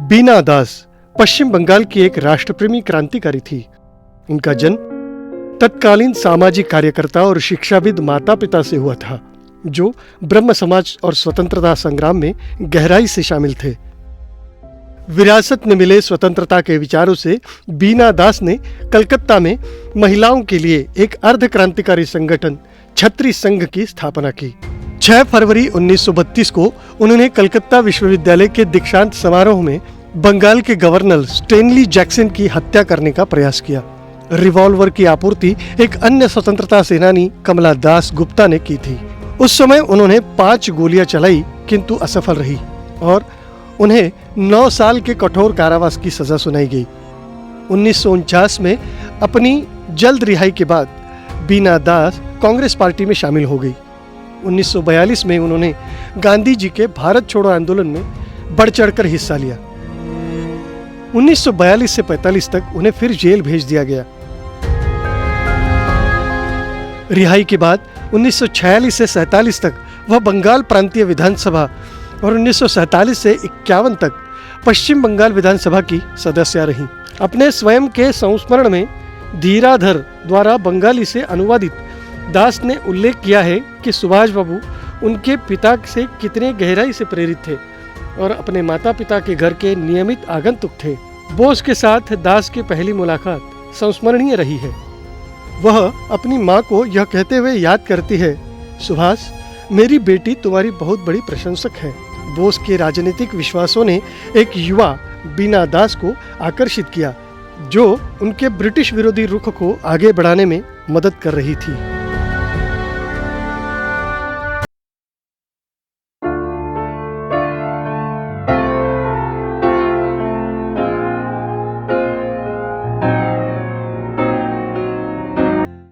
बीना दास पश्चिम बंगाल की एक राष्ट्रप्रेमी क्रांतिकारी थी। उनका जन्म तत्कालीन सामाजिक कार्यकर्ता और शिक्षाविद माता पिता से हुआ था, जो ब्रह्म समाज और स्वतंत्रता संग्राम में गहराई से शामिल थे। विरासत में मिले स्वतंत्रता के विचारों से बीना दास ने कलकत्ता में महिलाओं के लिए एक अर्ध क्रांतिकारी संगठन छत्री संघ की स्थापना की। 6 फरवरी 1932 को उन्होंने कलकत्ता विश्वविद्यालय के दीक्षांत समारोह में बंगाल के गवर्नर स्टेनली जैक्सन की हत्या करने का प्रयास किया। रिवॉल्वर की आपूर्ति एक अन्य स्वतंत्रता सेनानी कमला दास गुप्ता ने की थी। उस समय उन्होंने 5 गोलियां चलाई, किंतु असफल रही और उन्हें 9 साल के कठोर कारावास की सजा सुनाई गई। 1949 में अपनी जल्द रिहाई के बाद बीना दास कांग्रेस पार्टी में शामिल हो गई। 1942 में उन्होंने गांधी जी के भारत छोड़ो आंदोलन में बढ़ चढ़कर हिस्सा लिया। 1942 से 45 तक उन्हें फिर जेल भेज दिया गया। रिहाई के बाद 1946 से 47 तक वह बंगाल प्रांतीय विधानसभा और 1947 से 51 तक पश्चिम बंगाल विधानसभा की सदस्य रहीं। अपने स्वयं के संस्मरण में धीराधर द्वारा बंगाली से अनुवादित दास ने उल्लेख किया है कि सुभाष बाबू उनके पिता से कितने गहराई से प्रेरित थे और अपने माता पिता के घर के नियमित आगंतुक थे। बोस के साथ दास की पहली मुलाकात संस्मरणीय रही है। वह अपनी माँ को यह कहते हुए याद करती है, सुभाष, मेरी बेटी तुम्हारी बहुत बड़ी प्रशंसक है। बोस के राजनीतिक विश्वासों ने एक युवा बीना दास को आकर्षित किया, जो उनके ब्रिटिश विरोधी रुख को आगे बढ़ाने में मदद कर रही थी।